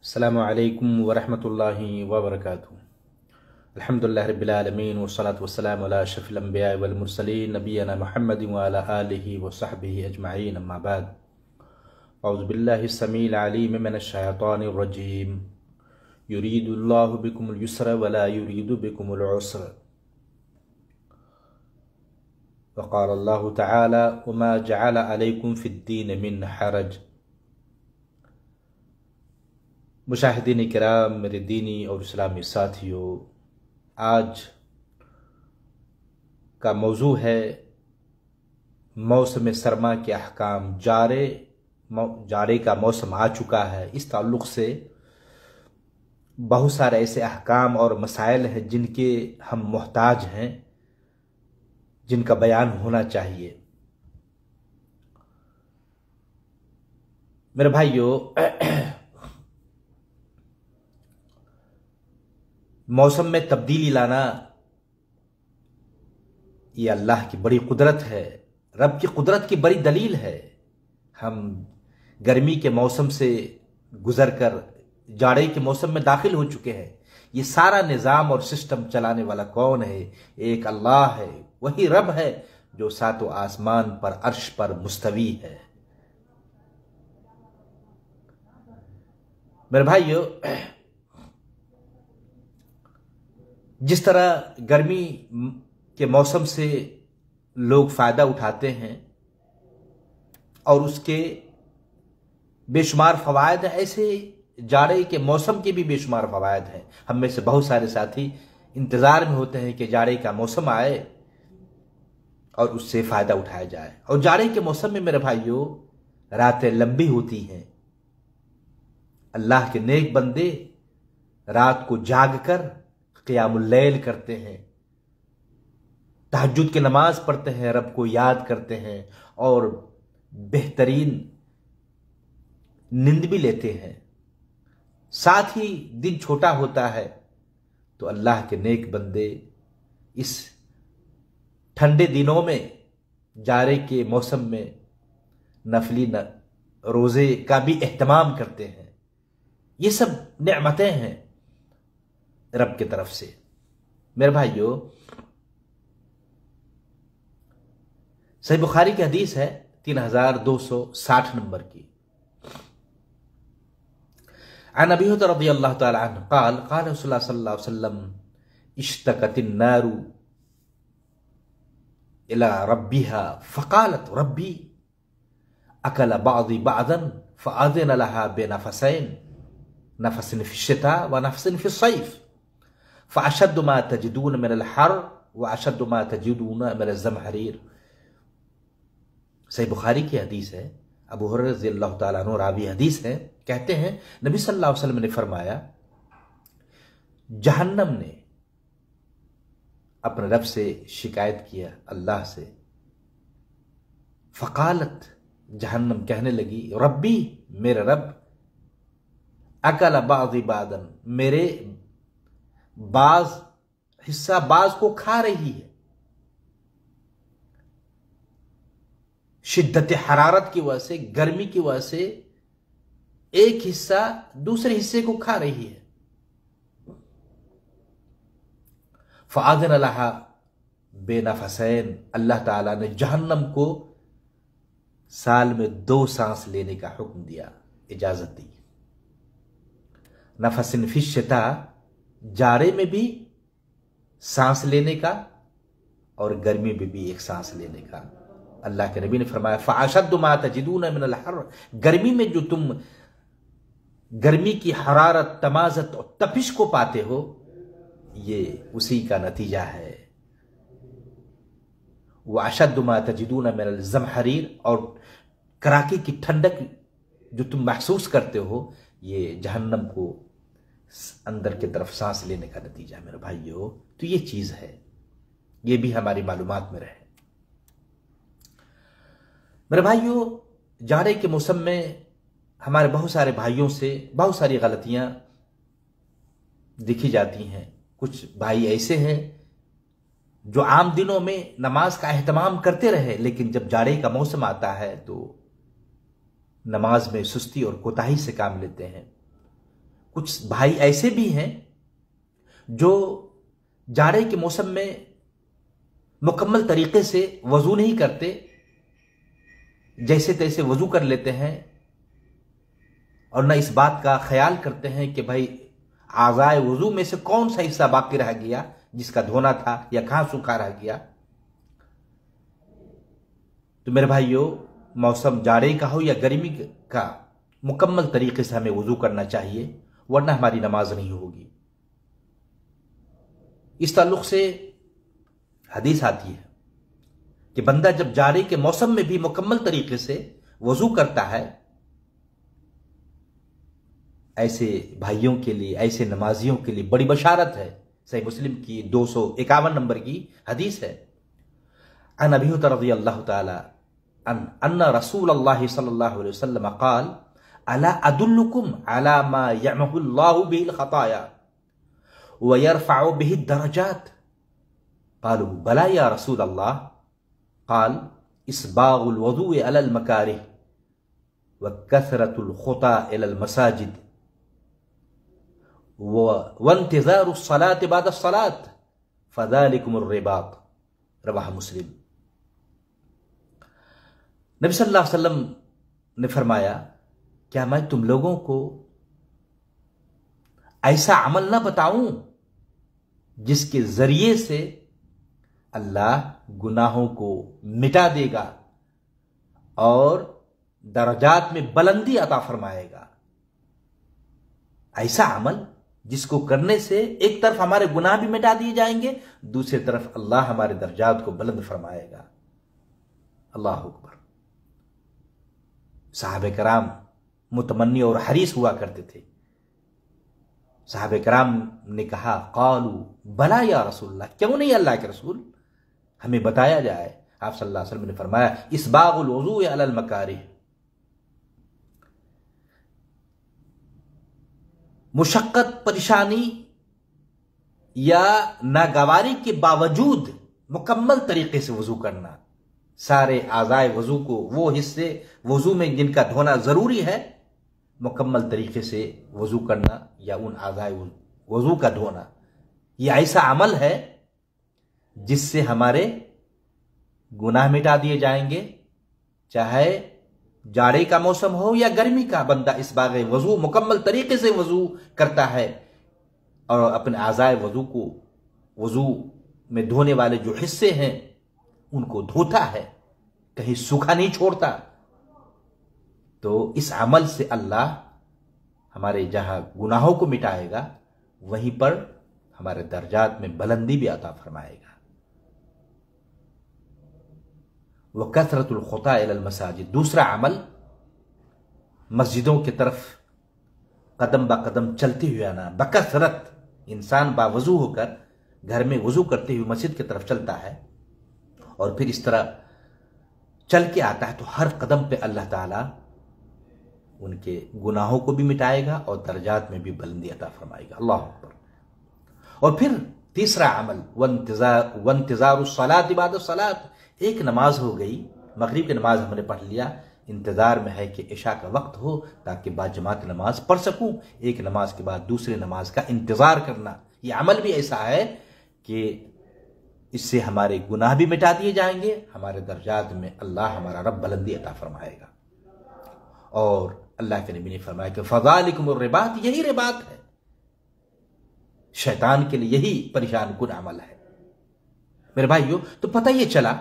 अस्सलामु अलैकुम वरहमतुल्लाहि वबरकातुहू। अल्हम्दुलिल्लाहि रब्बिल आलमीन वस्सलातु वस्सलामु अला अशरफिल अंबिया वल मुरसलीन नबियना मुहम्मदिन व अला आलिहि व सहबिहि अजमईन अम्मा बाद। औज़ु बिल्लाहिस समीइल अलीम मिनश शैतानिर रजीम। युरीदुल्लाहु बिकुमुल युस्रा व ला युरीदु बिकुमुल उस्रा। व क़ाला अल्लाहु तआला वमा जअल अलैकुम फिद्दीन मिन हरज। मुशाहिदीन किराम, मेरे दीनी और इस्लामी साथियों, आज का मौजू है मौसम सरमा के अहकाम। जाड़े का मौसम आ चुका है। इस ताल्लुक़ से बहुत सारे ऐसे अहकाम और मसाइल हैं जिनके हम मोहताज हैं, जिनका बयान होना चाहिए। मेरे भाइयों, मौसम में तब्दीली लाना ये अल्लाह की बड़ी कुदरत है, रब की कुदरत की बड़ी दलील है। हम गर्मी के मौसम से गुजरकर जाड़े के मौसम में दाखिल हो चुके हैं। ये सारा निज़ाम और सिस्टम चलाने वाला कौन है? एक अल्लाह है। वही रब है जो सातों आसमान पर अर्श पर मुस्तवी है। मेरे भाइयों, जिस तरह गर्मी के मौसम से लोग फायदा उठाते हैं और उसके बेशुमार फवायद हैं, ऐसे जाड़े के मौसम के भी बेशुमार फवायद हैं। हम में से बहुत सारे साथी इंतजार में होते हैं कि जाड़े का मौसम आए और उससे फायदा उठाया जाए। और जाड़े के मौसम में मेरे भाइयों, रातें लंबी होती हैं। अल्लाह के नेक बंदे रात को जागकर क़ियामुल लैल करते हैं, तहज्जुद की नमाज पढ़ते हैं, रब को याद करते हैं और बेहतरीन नींद भी लेते हैं। साथ ही दिन छोटा होता है तो अल्लाह के नेक बंदे इस ठंडे दिनों में, जाड़े के मौसम में नफली रोज़े का भी एहतमाम करते हैं। ये सब नेमतें हैं रब की तरफ से। मेरे भाइयों, सही बुखारी की हदीस है 3260 नंबर की। अन अबी हुरैरा रज़ियल्लाहु तआला अन्हु क़ाल क़ाल रसूलुल्लाह सल्लल्लाहु अलैहि वसल्लम इश्तक़तिन नारु इला रब्बिहा फ़क़ालत रब्बी अकल बअदी बअदन फ़अज़िन लहा बिनफ़सैन नफ़सिन फ़िश्शिता व नफ़सिन फ़िस्सैफ़ फ़अशद्दु मा तजिदून मिनल हर व अशद्दु मा तजिदून मिनल ज़महरीर। सही बुखारी की हदीस है। अबू हुरैरा रज़ियल्लाहु तआला अन्हु रावी हदीस है। कहते हैं नबी सल्लल्लाहु अलैहि वसल्लम ने फरमाया, जहन्नम ने अपने रब से शिकायत किया, अल्लाह से। फ़क़ालत, जहन्नम कहने लगी, रब्बी, मेरे रब, अकल बाज़ी बादन, मेरे बाज हिस्सा बाज को खा रही है। शिद्दत हरारत की वजह से, गर्मी की वजह से एक हिस्सा दूसरे हिस्से को खा रही है। फ़अज़िन लहा बिनफ़सैन, अल्लाह ताला ने जहन्नम को साल में 2 सांस लेने का हुक्म दिया, इजाजत दी। नफ़सिन फ़िश्शिता, जाड़े में भी सांस लेने का और गर्मी में भी एक सांस लेने का। अल्लाह के नबी ने फरमाया, फ़अशद्दु मा तजिदून मिनल हर, गर्मी में जो तुम गर्मी की हरारत, तमाज़त और तपिश को पाते हो, ये उसी का नतीजा है। व अशद्दु मा तजिदून मिनल ज़महरीर, और कड़ाके की ठंडक जो तुम महसूस करते हो, ये जहन्नम को अंदर की तरफ सांस लेने का नतीजा है। मेरे भाइयों, तो ये चीज है, ये भी हमारी मालूमात में रहे। मेरे भाइयों, जाड़े के मौसम में हमारे बहुत सारे भाइयों से बहुत सारी गलतियां दिखी जाती हैं। कुछ भाई ऐसे हैं जो आम दिनों में नमाज का एहतमाम करते रहे, लेकिन जब जाड़े का मौसम आता है तो नमाज में सुस्ती और कोताही से काम लेते हैं। कुछ भाई ऐसे भी हैं जो जाड़े के मौसम में मुकम्मल तरीके से वजू नहीं करते, जैसे तैसे वजू कर लेते हैं और न इस बात का ख्याल करते हैं कि भाई आज़ाए वजू में से कौन सा हिस्सा बाकी रह गया जिसका धोना था या कहां सूखा रह गया। तो मेरे भाइयों, मौसम जाड़े का हो या गर्मी का, मुकम्मल तरीके से हमें वजू करना चाहिए, वरना हमारी नमाज नहीं होगी। इस ताल्लुक से हदीस आती है कि बंदा जब जाड़े के मौसम में भी मुकम्मल तरीके से वजू करता है, ऐसे भाइयों के लिए, ऐसे नमाजियों के लिए बड़ी बशारत है। सही मुस्लिम की 251 नंबर की हदीस है। अन अबी हुरैरा रज़ियल्लाहु तआला अन्ना रसूलल्लाह सल्लल्लाहु अलैहि वसल्लम क़ाल अला अदुल्लुकुम अला मा यमहुल्लाहु बिहिल खताया व यरफ़उ बिहि दरजात। क़ालू बला या रसूलल्लाह। क़ाल इस्बाग़ुल वज़ूइ अलल मकारिह व कसरतुल खुता इलल मसाजिद व इंतिज़ारुस सलात बाद सलात फ़ज़ालिकुमुर रिबात। रवाह मुस्लिम। नबी सल्लल्लाहु अलैहि वसल्लम ने फरमाया, क्या मैं तुम लोगों को ऐसा अमल ना बताऊं जिसके जरिए से अल्लाह गुनाहों को मिटा देगा और दर्जात में बुलंदी अता फरमाएगा। ऐसा अमल जिसको करने से एक तरफ हमारे गुनाह भी मिटा दिए जाएंगे, दूसरी तरफ अल्लाह हमारे दर्जात को बुलंद फरमाएगा। अल्लाह अकबर। साहबे कराम मुतमन्नी और हरीस हुआ करते थे। साहबे कराम ने कहा, क़ालू बला या रसूलल्लाह, क्यों नहीं अल्लाह के रसूल, हमें बताया जाए। आप सल्लल्लाहु अलैहि वसल्लम ने फरमाया, इस्बाग़ुल वज़ूइ अलल मकारिह, मुशक्कत परेशानी या नागवारी के बावजूद मुकम्मल तरीके से वजू करना। सारे आज़ाए वजू को, वो हिस्से वजू में जिनका धोना जरूरी है, मुकम्मल तरीके से वजू करना या उन आज़ाए वजू का धोना, यह ऐसा अमल है जिससे हमारे गुनाह मिटा दिए जाएंगे। चाहे जाड़े का मौसम हो या गर्मी का, बंदा इस बाग़े वजू मुकम्मल तरीके से वजू करता है और अपने आज़ाए वजू को, वजू में धोने वाले जो हिस्से हैं उनको धोता है, कहीं सूखा नहीं छोड़ता, तो इस अमल से अल्लाह हमारे जहां गुनाहों को मिटाएगा, वहीं पर हमारे दर्जात में बुलंदी भी अता फरमाएगा। व कसरतुल खुता इलल मसाजिद, दूसरा अमल मस्जिदों की तरफ कदम ब कदम चलते हुए आना। बकसरत, इंसान बावजू होकर घर में वजू करते हुए मस्जिद की तरफ चलता है और फिर इस तरह चल के आता है, तो हर कदम पे अल्लाह ताला उनके गुनाहों को भी मिटाएगा और दर्जात में भी बुलंदी अता फरमाएगा। अल्लाह अकबर। और फिर तीसरा अमल वंतिज़ारुस सलात बाद सलात, एक नमाज हो गई, मगरिब की नमाज हमने पढ़ लिया, इंतजार में है कि इशा का वक्त हो ताकि बाजमात नमाज पढ़ सकूं। एक नमाज के बाद दूसरी नमाज का इंतजार करना, यह अमल भी ऐसा है कि इससे हमारे गुनाह भी मिटा दिए जाएंगे, हमारे दर्जात में अल्लाह हमारा रब बुलंदी अता फरमाएगा। और अल्लाह के नबी ने फरमाया कि फ़ज़ालिकुमुर रिबात, यही रिबात है, शैतान के लिए यही परेशान कुन अमल है। मेरे भाइयों, तो पता ये चला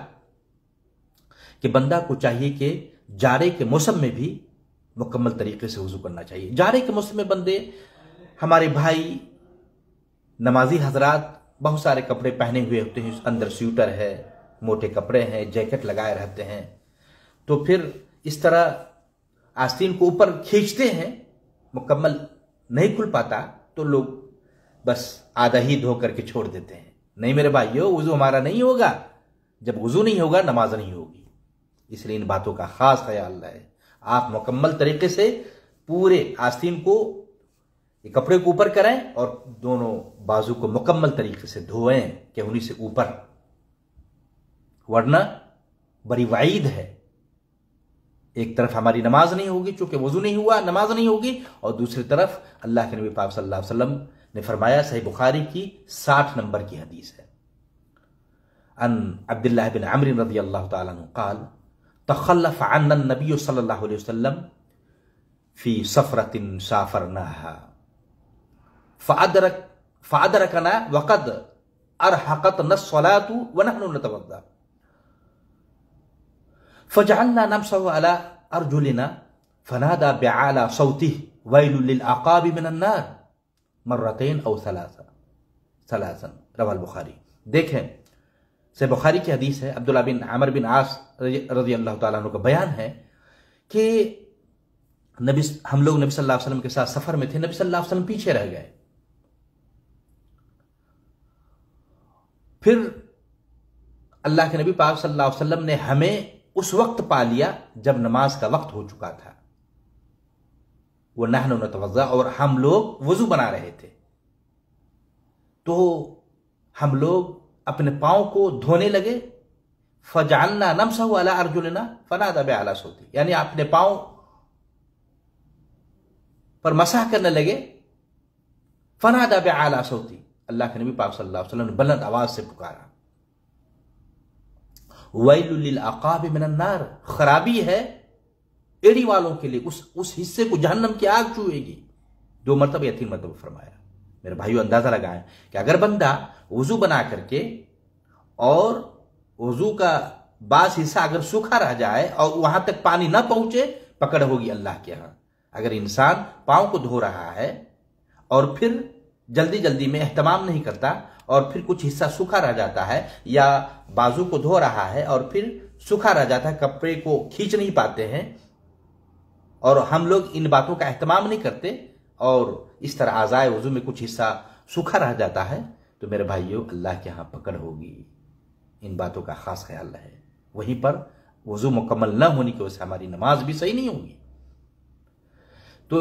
कि बंदा को चाहिए कि जाड़े के मौसम में भी मुकम्मल तरीके से वजू करना चाहिए। जाड़े के मौसम में बंदे, हमारे भाई नमाजी हजरात बहुत सारे कपड़े पहने हुए होते हैं, अंदर स्वेटर है, मोटे कपड़े हैं, जैकेट लगाए रहते हैं, तो फिर इस तरह आस्तीन को ऊपर खींचते हैं, मुकम्मल नहीं खुल पाता, तो लोग बस आधा ही धो करके छोड़ देते हैं। नहीं मेरे भाइयों, वजू हमारा नहीं होगा, जब वजू नहीं होगा नमाज नहीं होगी। इसलिए इन बातों का खास ख्याल रहे। आप मुकम्मल तरीके से पूरे आस्तीन को, कपड़े को ऊपर करें और दोनों बाजू को मुकम्मल तरीके से धोएं कि उन्हीं से ऊपर, वरना बड़ी वाईद है एक तरफ हमारी नमाज नहीं होगी चूंकि वजू नहीं हुआ, नमाज नहीं होगी, और दूसरी तरफ अल्लाह के नबी पाक सल्लल्लाहु अलैहि वसल्लम ने फरमाया, सही बुखारी की 60 नंबर की हदीस है, अन अब्दुल्लाह बिन अम्र रज़ियल्लाहु तआला अन्हु क़ाल तख़ल्लफ़ अन्ना नबी सल्लल्लाहु अलैहि वसल्लम फ़ी सफ़रतिन साफ़रनाहा फ़अदरकना वक़द अरहक़तना अस्सलातु व नहनु नतवद्दा फ़जअलना नमसहु अला अर्जुलिना फ़नादा बिअला सौतिही वैलुल लिल अक़ाबि मिनन नार मर्रतैन औ सलासन रवाल बुखारी। देखें, से बुखारी की हदीस है, अब्दुल्लाह बिन अमर बिन आस रज़ियल्लाहु तआला अन्हु का बयान है कि हम लोग नबी सल्लल्लाहु अलैहि वसल्लम के साथ सफर में थे, नबी सल्लल्लाहु अलैहि वसल्लम पीछे रह गए। फिर अल्लाह के नबी पाक सल्लल्लाहु अलैहि वसल्लम ने हमें उस वक्त पा लिया जब नमाज का वक्त हो चुका था, वो नहनु नतवज़्ज़ा, और हम लोग वजू बना रहे थे। तो हम लोग अपने पांव को धोने लगे, फजअलना नमसहु अला अर्जुलिना फनादा बिअला सौती, यानी अपने पांव पर मसाह करने लगे, फनादा बिअला सौती, अल्लाह के नबी पाक सल्लल्लाहु अलैहि वसल्लम ने बुलंद आवाज से पुकारा, वैलुल लिल अक़ाबि मिनन नार, खराबी है एड़ी वालों के लिए, उस हिस्से को जहन्नम की आग छुएगी। 2 मरतबा या 3 मरतबा फरमाया। मेरे भाइयों, अंदाजा लगाएं कि अगर बंदा वजू बना करके और वजू का बास हिस्सा अगर सूखा रह जाए और वहां तक पानी ना पहुंचे, पकड़ होगी अल्लाह के यहां। अगर इंसान पांव को धो रहा है और फिर जल्दी जल्दी में एहतमाम नहीं करता और फिर कुछ हिस्सा सूखा रह जाता है, या बाजू को धो रहा है और फिर सूखा रह जाता है, कपड़े को खींच नहीं पाते हैं, और हम लोग इन बातों का एहतमाम नहीं करते और इस तरह आज़ाए वजू में कुछ हिस्सा सूखा रह जाता है, तो मेरे भाइयों, अल्लाह के यहां पकड़ होगी। इन बातों का खास ख्याल रहे। वहीं पर वजू मुकम्मल न होने की वजह से हमारी नमाज भी सही नहीं होगी। तो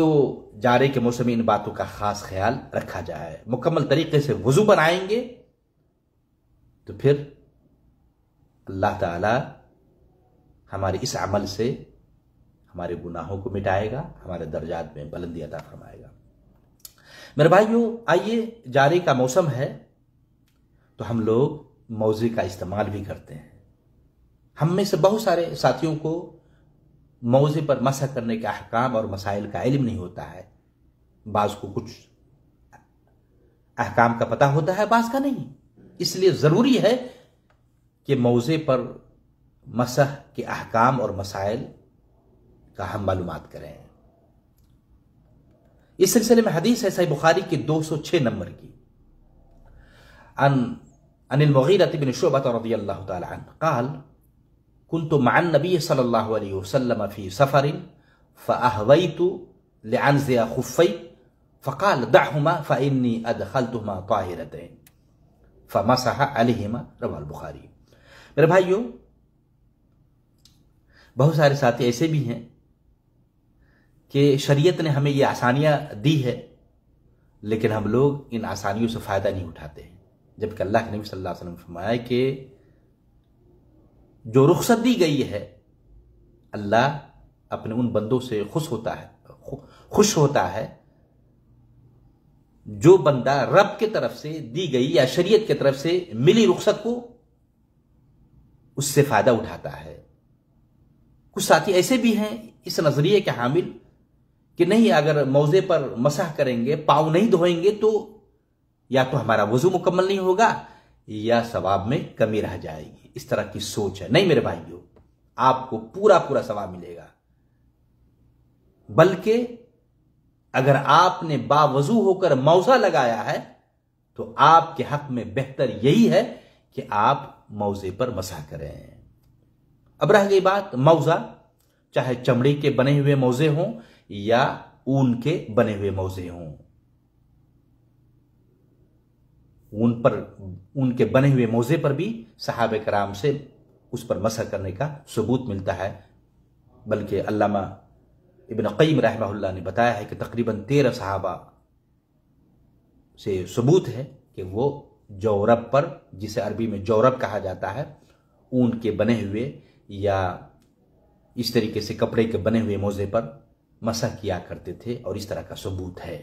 जारे के मौसम में इन बातों का खास ख्याल रखा जाए। मुकम्मल तरीके से वजू बनाएंगे तो फिर अल्लाह ताला हमारे इस अमल से हमारे गुनाहों को मिटाएगा, हमारे दर्जात में बुलंदी अता फरमाएगा। मेरे भाइयों, आइए, जारे का मौसम है तो हम लोग मौजे का इस्तेमाल भी करते हैं। हम में से बहुत सारे साथियों को मौजे पर मसह करने के अहकाम और मसाइल का इल्म नहीं होता है। बाज़ को कुछ अहकाम का पता होता है, बाज़ का नहीं। इसलिए ज़रूरी है कि मौजे पर मसह के अहकाम और मसाइल का हम मालूमात करें। इस सिलसिले में हदीस है सही बुखारी की 206 नंबर की, अनिल मुगीरह बिन शुअबा रज़ियल्लाहु तआला अन्हु क़ाल कुन्तु मअन नबी सल्लल्लाहु अलैहि वसल्लम फ़ी सफ़रिन फ़अहवैतु लिअनज़िअ ख़ुफ़्फ़ै फ़क़ाल दअहुमा फ़इन्नी अदख़लतुहुमा ताहिरतैन फ़मसह अलैहिमा रवाहुल बुखारी। मेरे भाइयों, बहुत सारे साथी ऐसे भी हैं कि शरीयत ने हमें ये आसानियां दी है, लेकिन हम लोग इन आसानियों से फ़ायदा नहीं उठाते हैं। जबकि अल्लाह के नबी सल्लल्लाहु अलैहि वसल्लम ने फरमाया कि जो रुख्सत दी गई है, अल्लाह अपने उन बंदों से खुश होता है जो बंदा रब के तरफ से दी गई या शरीयत की तरफ से मिली रुख्सत को उससे फायदा उठाता है। कुछ साथी ऐसे भी हैं इस नजरिए के हामिल कि नहीं, अगर मौजे पर मसाह करेंगे, पाँव नहीं धोएंगे तो या तो हमारा वजू मुकम्मल नहीं होगा या सवाब में कमी रह जाएगी। इस तरह की सोच है। नहीं मेरे भाइयों, आपको पूरा पूरा सवाब मिलेगा। बल्कि अगर आपने बावजू होकर मौजा लगाया है तो आपके हक में बेहतर यही है कि आप मौजे पर मसाह करें। अब रह गई बात मौजा, चाहे चमड़ी के बने हुए मौजे हों या ऊन के बने हुए मौजे हों, ऊन के बने हुए मौजे पर भी सहाबे कराम से उस पर मसह करने का सबूत मिलता है। बल्कि अल्लामा इब्न क़य्यिम रहमहुल्लाह ने बताया है कि तकरीबन 13 सहाबा से सबूत है कि वो जौरब पर, जिसे अरबी में जौरब कहा जाता है, ऊन के बने हुए या इस तरीके से कपड़े के बने हुए मोजे पर मसह किया करते थे और इस तरह का सबूत है।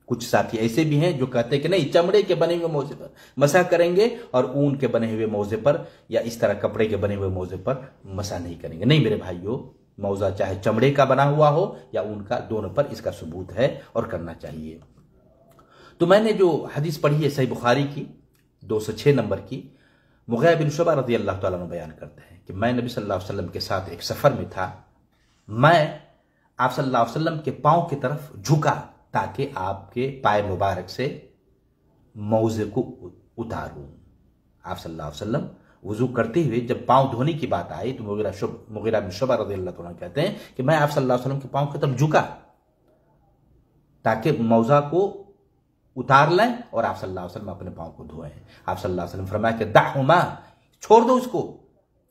कुछ साथी ऐसे भी हैं जो कहते हैं कि नहीं, चमड़े के बने हुए मोजे पर मसह करेंगे और ऊन के बने हुए मोजे पर या इस तरह कपड़े के बने हुए मोजे पर मसह नहीं करेंगे। नहीं मेरे भाइयों, मौजा चाहे चमड़े का बना हुआ हो या ऊन का, दोनों पर इसका सबूत है और करना चाहिए। तो मैंने जो हदीस पढ़ी है सही बुखारी की 206 नंबर की, मुग़ीरा बिन शुबा रज़ी अल्लाह तआला अन्हु बयान करते हैं कि मैं नबी सल्लल्लाहु अलैहि वसल्लम के साथ एक सफर में था। मैं आप सल्लल्लाहु अलैहि वसल्लम के पांव की तरफ झुका ताकि आपके पाय मुबारक से मौजे को उतारूं। आप सल्लल्लाहु अलैहि वसल्लम वुजू करते हुए जब पांव धोने की बात आई तो मुग़ीरा बिन शुबा रज़ियल्लाहु अन्हु कहते हैं कि मैं आप सल्लल्लाहु अलैहि वसल्लम के पांव की तरफ झुका ताकि मौजा को उतार लें और आप सल्लल्लाहु अलैहि वसल्लम अपने पांव को धोएं। आप सल्लल्लाहु अलैहि वसल्लम फरमाया कि दअहुमा, छोड़ दो इसको,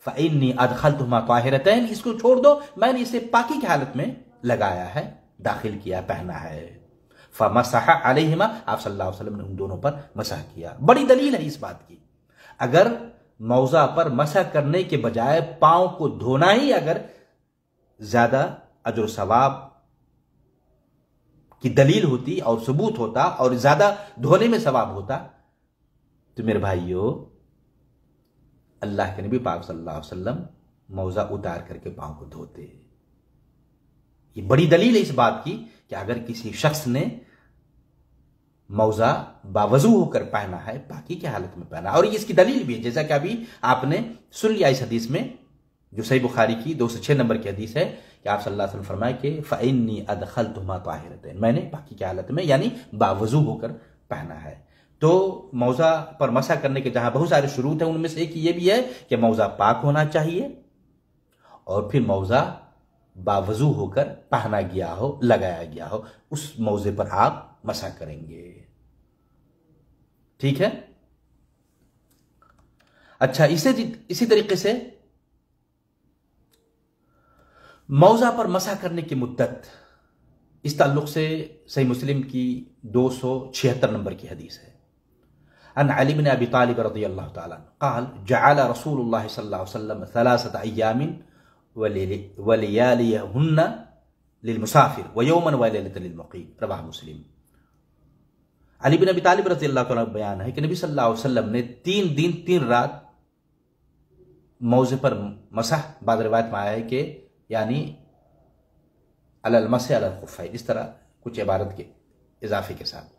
फ़इन्नी अदखलतुहुमा ताहिरतैन, इसको छोड़ दो, मैंने इसे पाकी की हालत में लगाया है, दाखिल किया, पहना है। फमसह अलैहिमा, आप सल्लल्लाहु अलैहि वसल्लम ने उन दोनों पर मसह किया। बड़ी दलील है इस बात की। अगर मौजा पर मसह करने के बजाय पांव को धोना ही अगर ज्यादा अजर सवाब की दलील होती और सबूत होता और ज्यादा धोने में सवाब होता तो मेरे भाइयों, अल्लाह के नबी पाक सल्लल्लाहु अलैहि वसल्लम मौजा उतार करके पांव को धोते। ये बड़ी दलील है इस बात की कि अगर किसी शख्स ने मौजा बावजू होकर पहना है, पाकी की हालत में पहना, और इसकी दलील भी है जैसा कि अभी आपने सुन लिया इस हदीस में जो सही बुखारी की 206 नंबर की हदीस है कि आप सल्लल्लाहु अलैहि वसल्लम फरमाए कि फ़इन्नी अदखलतुहुमा ताहिरतैन, मैंने पाकी की हालत में यानी बावजू होकर पहना है। तो मौजा पर मसा करने के जहां बहुत सारे शुरूत हैं, उनमें से एक ये भी है कि मौजा पाक होना चाहिए और फिर मौजा बावजू होकर पहना गया हो, लगाया गया हो, उस मौजे पर आप मसा करेंगे। ठीक है। अच्छा, इसी तरीके से मौजा पर मसा करने की मुद्दत, इस ताल्लुक से सही मुस्लिम की 276 नंबर की हदीस है। अन अली बिन अबी तालिब रज़ियल्लाहु ताला क़ाल जअल रसूलुल्लाह सल्लल्लाहु अलैहि वसल्लम थलासत अय्यामिन व लियालियहुन्ना लिलमुसाफिर व यौमन व लैलतन लिलमुक़ीम, रवाह मुस्लिम। अली बिन अबी तालिब रज़ियल्लाहु ताला बयान है कि नबी सल्लल्लाहु अलैहि वसल्लम ने 3 दिन 3 रात मौजे पर मसह, बाद रिवायत में आया है कि यानी अलल मसह अलल खुफ़ैन, इस तरह कुछ इबारत के इजाफे के साथ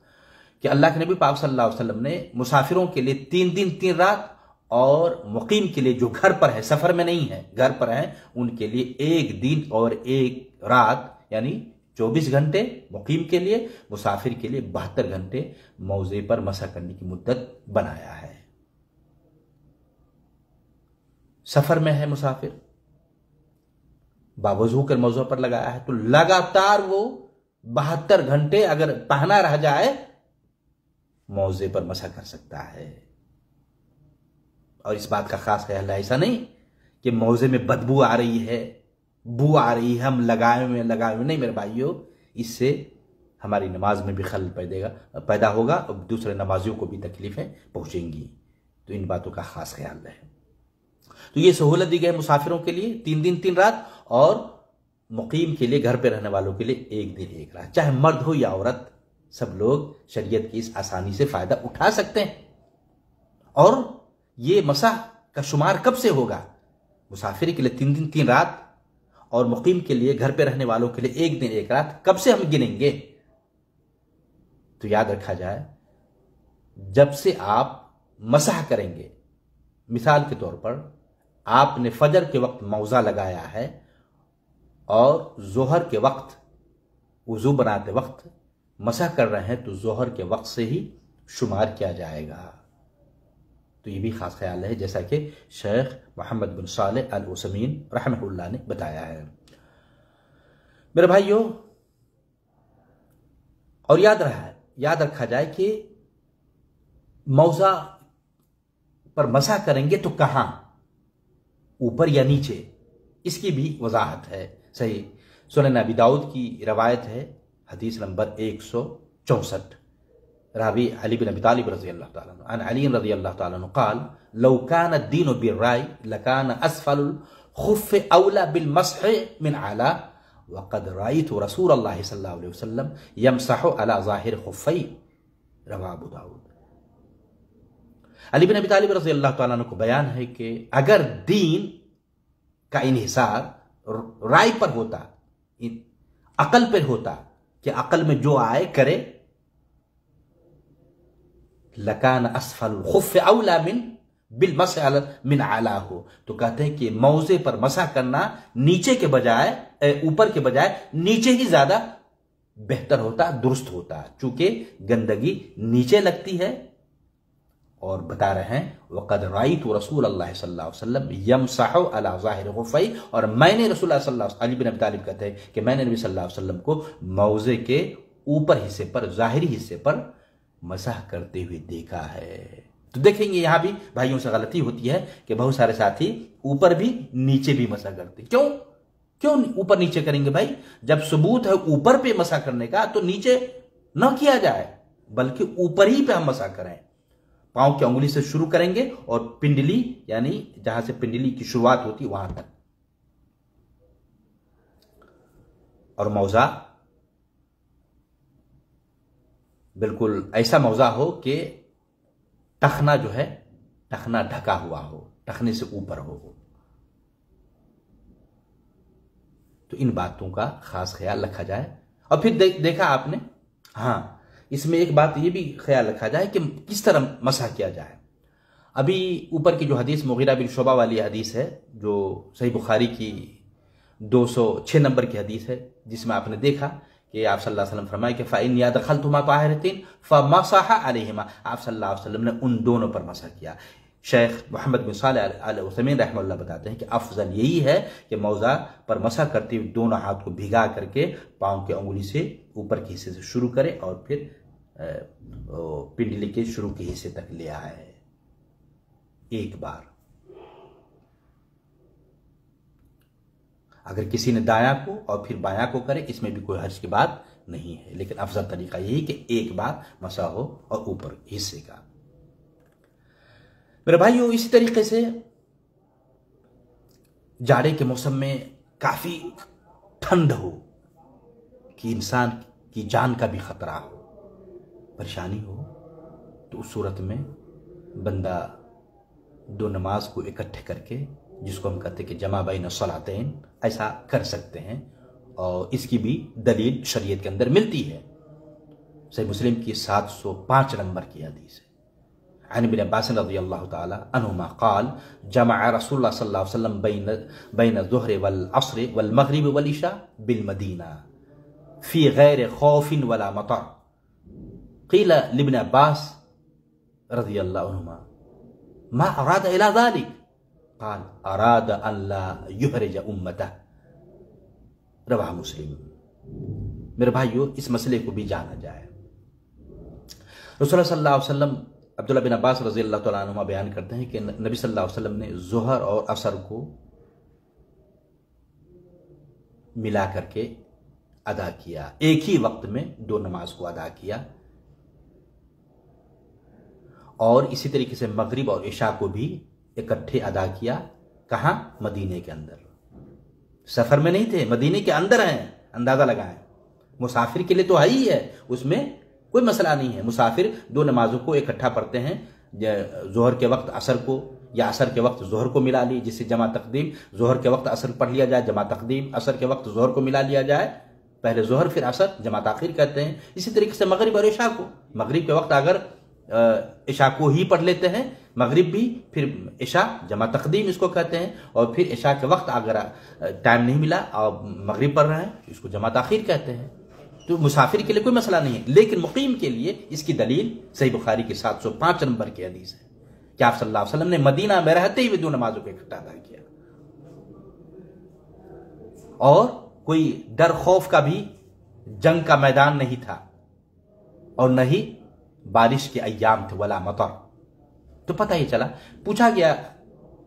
कि अल्लाह के नबी पाक सल्लल्लाहु अलैहि वसल्लम ने मुसाफिरों के लिए 3 दिन 3 रात और मुकीम के लिए जो घर पर है, सफर में नहीं है, घर पर है, उनके लिए 1 दिन और 1 रात यानी 24 घंटे मुकीम के लिए, मुसाफिर के लिए 72 घंटे मौजे पर मसा करने की मुद्दत बनाया है। सफर में है मुसाफिर, बावजू कर मौजू पर लगाया है तो लगातार वो 72 घंटे अगर पहना रह जाए मौजे पर मसा कर सकता है। और इस बात का खास ख्याल है, ऐसा नहीं कि मौजे में बदबू आ रही है, बू आ रही है, हम लगाए हुए नहीं मेरे भाइयों, इससे हमारी नमाज में भी खलल पैदा होगा और दूसरे नमाजियों को भी तकलीफें पहुंचेंगी। तो इन बातों का खास ख्याल रहे। तो ये सहूलत दी गई मुसाफिरों के लिए 3 दिन 3 रात और मुकीम के लिए, घर पे रहने वालों के लिए 1 दिन 1 रात, चाहे मर्द हो या औरत, सब लोग शरीयत की इस आसानी से फायदा उठा सकते हैं। और ये मसाह का शुमार कब से होगा? मुसाफिर के लिए 3 दिन 3 रात और मुकीम के लिए, घर पे रहने वालों के लिए 1 दिन 1 रात, कब से हम गिनेंगे? तो याद रखा जाए, जब से आप मसाह करेंगे। मिसाल के तौर पर आपने फजर के वक्त मौजा लगाया है और जोहर के वक्त वुजू बनाते वक्त मसा कर रहे हैं तो जोहर के वक्त से ही शुमार किया जाएगा। तो ये भी खास ख्याल है, जैसा कि शेख मोहम्मद बिन सालेह अल उसैमीन रहमतुल्लाह ने बताया है। मेरे भाइयों, और याद रखा जाए कि मौजा पर मसा करेंगे तो कहां, ऊपर या नीचे, इसकी भी वजाहत है। सही सुनन अबी दाऊद की रवायत है, हदीस नंबर 164, रावी अली बिन अबी तालिब रज़ियल्लाहु ताला अन्हु, अन अली रज़ियल्लाहु ताला अन्हु क़ाल लौ कान अद-दीनु बिर्राय लकान अस्फलुल खुफ़ औला बिल मस्ह मिन आला वक़द रायतु रसूलल्लाह सल्लल्लाहु अलैहि वसल्लम यमसहु अला ज़ाहिर खुफ़ै, रवाह अबू दाऊद। अली बिन अबी तालिब रज़ी अल्लाह तआला अन्हु को बयान है कि अगर दीन का इन्हिसार राय पर होता, अकल पर होता कि अकल में जो आए करे, लकान असफल खुफ़ औला बिल मसअल मिन आला हो, तो कहते हैं कि मौजे पर मसा करना नीचे के बजाय, ऊपर के बजाय नीचे ही ज्यादा बेहतर होता, दुरुस्त होता, चूंकि गंदगी नीचे लगती है। और बता रहे हैं वक़द रायतु रसूलल्लाह सल्लल्लाहु अलैहि वसल्लम यमसहु अला ज़ाहिर खुफ़ै, और मैंने रसूलुल्लाह सल्लल्लाहु अलैहि वसल्लम, अली बिन अबी तालिब कहते हैं कि मैंने नबी सल्लल्लाहु अलैहि वसल्लम को मौजे के ऊपर हिस्से पर, ज़ाहिरी हिस्से पर मसाह करते हुए देखा है। तो देखेंगे यहां भी भाइयों से गलती होती है कि बहुत सारे साथी ऊपर भी नीचे भी मसा करते। क्यों ऊपर नीचे करेंगे भाई? जब सबूत है ऊपर पे मसा करने का तो नीचे न किया जाए, बल्कि ऊपर ही पे हम मसा करें। पांव की अंगुली से शुरू करेंगे और पिंडली, यानी जहां से पिंडली की शुरुआत होती है वहां तक, और मौजा बिल्कुल ऐसा मौजा हो कि टखना जो है, टखना ढका हुआ हो, टखने से ऊपर हो। तो इन बातों का खास ख्याल रखा जाए। और फिर देखा आपने, हाँ, इसमें एक बात ये भी ख्याल रखा जाए कि किस तरह मसा किया जाए। अभी ऊपर की जो हदीस मुगीरा बिन शुबा वाली हदीस है, जो सही बुखारी की 206 नंबर की हदीस है, जिसमें आपने देखा कि आप सल्लल्लाहु अलैहि वसल्लम फरमाए कि फ़इन या दखलतुमा ताहिरतिन फमसह अलैहिमा, आप सल्लल्लाहु अलैहि वसल्लम ने उन दोनों पर मसा किया। शेख मोहम्मद बिन सालेह अल उथैमीन रहमतुल्लाह बताते हैं कि अफजल यही है कि मौजा पर मसा करते हुए दोनों हाथ को भिगा करके पांव की अंगुली से ऊपर के हिस्से से शुरू करे और फिर पिंडली के शुरू के हिस्से तक ले आए एक बार। अगर किसी ने दायां को और फिर बायां को करे, इसमें भी कोई हर्ज की बात नहीं है, लेकिन अफजल तरीका यही कि एक बार मसा हो और ऊपर हिस्से का। मेरे भाइयों, इसी तरीके से जाड़े के मौसम में काफी ठंड हो कि इंसान की जान का भी खतरा हो, परेशानी हो, तो उस सूरत में बंदा दो नमाज को इकट्ठे करके, जिसको हम कहते हैं कि जमा बैन सलातैन, ऐसा कर सकते हैं। और इसकी भी दलील शरीयत के अंदर मिलती है। सही मुस्लिम की 705 नंबर की हदीस है। अन इब्न अब्बास रज़ियल्लाहु तआला अन्हुमा क़ाल जमा रसूलुल्लाह सल्लल्लाहु अलैहि वसल्लम बैन ज़ुहर वल अस्र वल मग़रिब वल इशा बिल मदीना फी गैर खौफिन वला मतर। क़ील लिब्न अब्बास रज़ियल्लाहु अन्हुमा मा अराद इला ज़ालिक क़ाल अराद अन ला युहरिज उम्मतह, रवाह मुस्लिम। मेरे भाइयों, इस मसले को भी जाना जाए। रसूलुल्लाह सल्लल्लाहु अलैहि वसल्लम, अब्दुल्लाह बिन अब्बास रज़ियल्लाहु तआला अन्हुमा बयान करते हैं कि नबी सल्लल्लाहु अलैहि वसल्लम ने ज़ोहर और असर को मिला करके अदा किया, एक ही वक्त में दो नमाज को अदा किया। और इसी तरीके से मगरिब और इशा को भी इकट्ठे अदा किया। कहां? मदीने के अंदर। सफर में नहीं थे, मदीने के अंदर हैं, अंदाजा लगाएं। मुसाफिर के लिए तो है ही है, उसमें कोई मसला नहीं है। मुसाफिर दो नमाजों को इकट्ठा पढ़ते हैं, जोहर के वक्त असर को या असर के वक्त जोहर को मिला ली, जिससे जमा तकदीम, जोहर के वक्त असर पढ़ लिया जाए, जमा तकदीम, असर के वक्त जोहर को मिला लिया जाए, पहले जोहर फिर असर, जमा ताखिर कहते हैं। इसी तरीके से मगरिब और इशा को, मगरिब के वक्त अगर इशा को ही पढ़ लेते हैं, मगरिब भी, फिर इशा जमा तकदीम इसको कहते हैं, और फिर इशा के वक्त अगर टाइम नहीं मिला और मगरिब पढ़ रहे हैं तो इसको जमा ताखिर कहते हैं। तो मुसाफिर के लिए कोई मसला नहीं है, लेकिन मुकीम के लिए इसकी दलील सही बुखारी की 705 नंबर की हदीस है कि आप सल्लल्लाहु अलैहि वसल्लम ने मदीना में रहते हुए दो नमाजों को इकट्ठा अदा किया। और कोई डर खौफ का भी जंग का मैदान नहीं था और न ही बारिश के अय्याम थे, वला मतर। तो पता ही चला, पूछा गया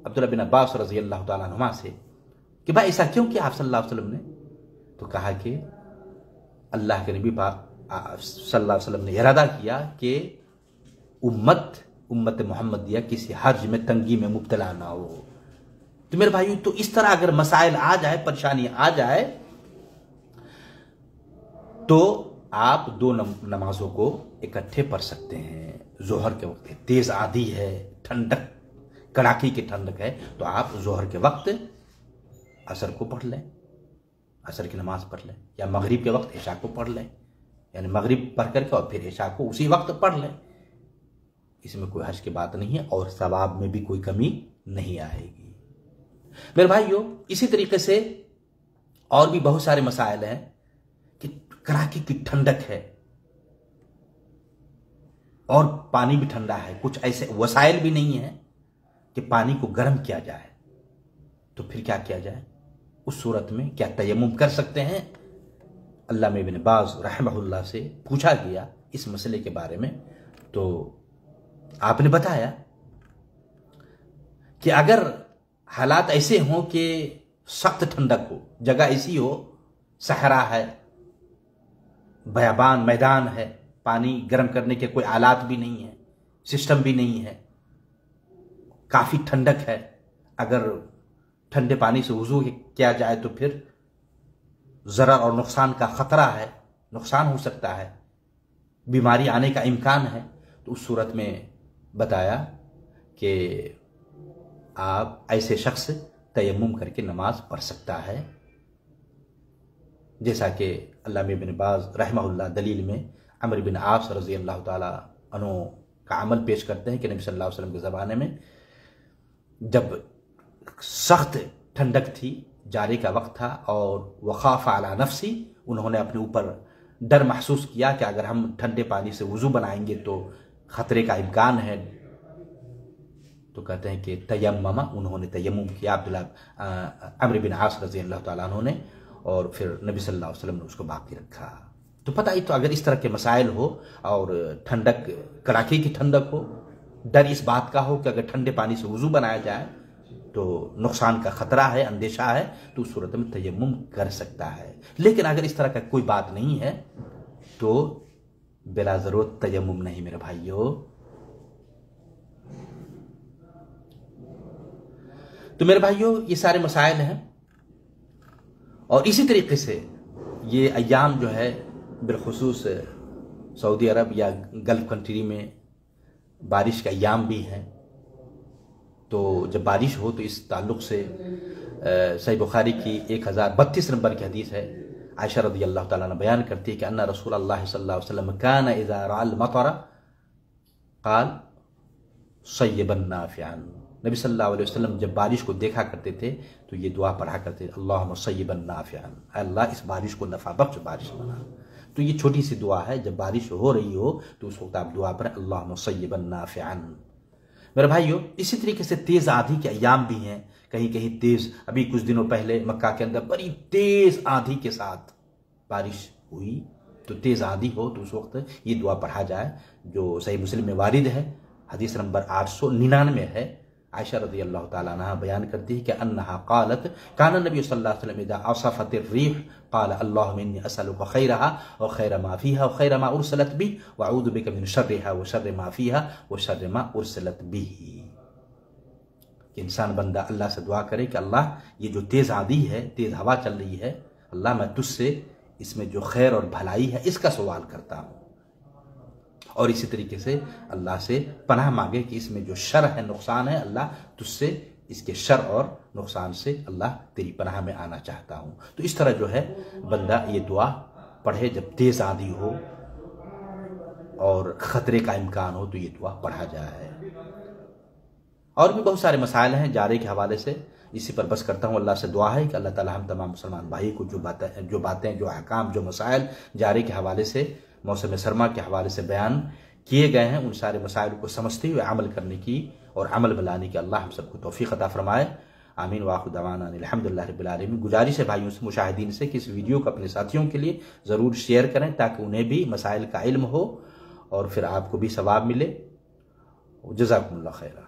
अब्दुल्लाह बिन अब्बास रज़ियल्लाहु तआला अन्हुमा से कि भाई ऐसा क्यों किया आप सल्लल्लाहु अलैहि वसल्लम ने? तो कहा कि अल्लाह के नबी पाक सल्लल्लाहु अलैहि वसल्लम ने इरादा किया कि उम्मत मोहम्मदिया किसी हर्ज में, तंगी में मुब्तला ना हो। तो मेरे भाइयों, तो इस तरह अगर मसाइल आ जाए, परेशानी आ जाए, तो आप दो नमाजों को इकट्ठे पढ़ सकते हैं। जोहर के वक्त तेज आंधी है, ठंडक, कड़ाके की ठंडक है, तो आप जोहर के वक्त असर को पढ़ लें, असर की नमाज पढ़ लें, या मगरिब के वक्त इशा को पढ़ लें, यानी मगरिब पढ़ करके और फिर इशा को उसी वक्त पढ़ लें। इसमें कोई हर्ज की बात नहीं है और सवाब में भी कोई कमी नहीं आएगी। मेरे भाइयों, इसी तरीके से और भी बहुत सारे मसाइल हैं कि कड़ाके की ठंडक है और पानी भी ठंडा है, कुछ ऐसे वसाइल भी नहीं है कि पानी को गर्म किया जाए, तो फिर क्या किया जाए? उस सूरत में क्या तयम्मुम कर सकते हैं? अल्लामा इब्न बाज़ रहमहुल्लाह से पूछा गया इस मसले के बारे में, तो आपने बताया कि अगर हालात ऐसे हों कि सख्त ठंडक हो, जगह ऐसी हो, सहरा है, बयाबान मैदान है, पानी गर्म करने के कोई आलात भी नहीं है, सिस्टम भी नहीं है, काफ़ी ठंडक है, अगर ठंडे पानी से वुज़ू किया जाए तो फिर ज़रर और नुकसान का ख़तरा है, नुकसान हो सकता है, बीमारी आने का इम्कान है, तो उस सूरत में बताया कि आप ऐसे शख्स तयम्मुम करके नमाज पढ़ सकता है। जैसा कि अल्लामा इब्न बाज़ रहमहुल्लाह दलील में अमर बिन आस रज़ी अल्लाह ताला अन्हु का अमल पेश करते हैं कि नबी सल्लल्लाहु अलैहि वसल्लम के ज़माने में जब सख्त ठंडक थी, जारे का वक्त था, और वख़ाफ़ अला नफ्सी, उन्होंने अपने ऊपर डर महसूस किया कि अगर हम ठंडे पानी से वुज़ू बनाएंगे तो ख़तरे का इम्कान है, तो कहते हैं कि तयम्मम, उन्होंने तयम्मुम किया अमर बिन आस रज़ी अल्लाह ताला अन्हु ने, और फिर नबी सल्लल्लाहु अलैहि वसल्लम ने उसको बाकी रखा। तो पता ही, तो अगर इस तरह के मसाइल हो और ठंडक, कड़ाके की ठंडक हो, डर इस बात का हो कि अगर ठंडे पानी से वुज़ू बनाया जाए तो नुकसान का खतरा है, अंदेशा है, तो उस सूरत में तयम्मुम कर सकता है। लेकिन अगर इस तरह का कोई बात नहीं है तो बिला ज़रूरत तयम्मुम नहीं मेरे भाइयों। तो मेरे भाइयों, ये सारे मसाइल हैं, और इसी तरीके से ये अय्याम जो है बिलखुसूस सऊदी अरब या गल्फ कंट्री में बारिश के अय्याम भी हैं। तो जब बारिश हो तो इस ताल्लुक़ से सही बुखारी की 1032 नंबर की हदीस है, आयशा रज़ी अल्लाह ताला अन्हा बयान करती है कि अन्ना रसूलुल्लाह सल्लल्लाहु अलैहि वसल्लम कान इज़ा रअल मतर क़ाल सय्यबन नाफ़िअन। नबी सल्लल्लाहु अलैहि वसल्लम जब बारिश को देखा करते थे तो ये दुआ पढ़ा करते थे, अल्लाहुम्मा सय्यबन नाफ़िअन, अल्लाह इस बारिश को नफ़ा बख्श बारिश बना। तो ये छोटी सी दुआ है, जब बारिश हो रही हो तो उस वक्त आप दुआ पढ़ें, अल्लाहुम्मा सय्यबन नाफ़िअन। मेरे भाइयों, इसी तरीके से तेज़ आंधी के अय्याम भी हैं, कहीं कहीं तेज़, अभी कुछ दिनों पहले मक्का के अंदर बड़ी तेज़ आंधी के साथ बारिश हुई। तो तेज़ आंधी हो तो उस वक्त ये दुआ पढ़ा जाए, जो सही मुस्लिम में वारिद है, हदीस नंबर 899 है। आयशा रज़ी अल्लाह ताला अन्हा बयान करती है कि अन्नहा क़ालत कान नबी सल्लल्लाहु अलैहि वसल्लम इज़ा असफ़तिर रीह क़ाल अल्लाहुम्मा इन्नी असअलुका खैरहा व खैर मा फ़ीहा व खैर मा उरसिलत बिही व अऊज़ु बिका मिन शर्रिहा व शर्रि मा फ़ीहा व शर्रि मा उरसिलत बिही। इंसान बंदा अल्लाह से दुआ करे कि अल्लाह, ये जो तेज़ आंधी है, तेज़ हवा चल रही है, अल्लाह मैं तुझसे इसमें जो खैर और भलाई है इसका सवाल करता हूँ, और इसी तरीके से अल्लाह से पनाह मांगे कि इसमें जो शर है, नुकसान है, अल्लाह तुझसे इसके शर और नुकसान से अल्लाह तेरी पनाह में आना चाहता हूँ। तो इस तरह जो है बंदा ये दुआ पढ़े जब तेज़ आंधी हो और ख़तरे का इम्कान हो, तो ये दुआ पढ़ा जाए। और भी बहुत सारे मसाइल हैं जारे के हवाले से, इसी पर बस करता हूँ। अल्लाह से दुआ है कि अल्लाह ताला हम तमाम मुसलमान भाई को जो बातें जो अहकाम, जो मसाइल जारे के हवाले से, मौसम सरमा के हवाले से बयान किए गए हैं, उन सारे मसाइल को समझते हुए अमल करने की और अमल में लाने की अल्लाह हम सबको तौफीक अता फरमाए। आमीन व आखिर दवाना अल्हम्दुलिल्लाह रब्बिल आलमीन। गुजारिश है भाइयों से, मुशाहिदीन से, कि इस वीडियो को अपने साथियों के लिए ज़रूर शेयर करें ताकि उन्हें भी मसाइल का इल्म हो और फिर आपको भी सवाब मिले। जज़ाकुमुल्लाह खैरा।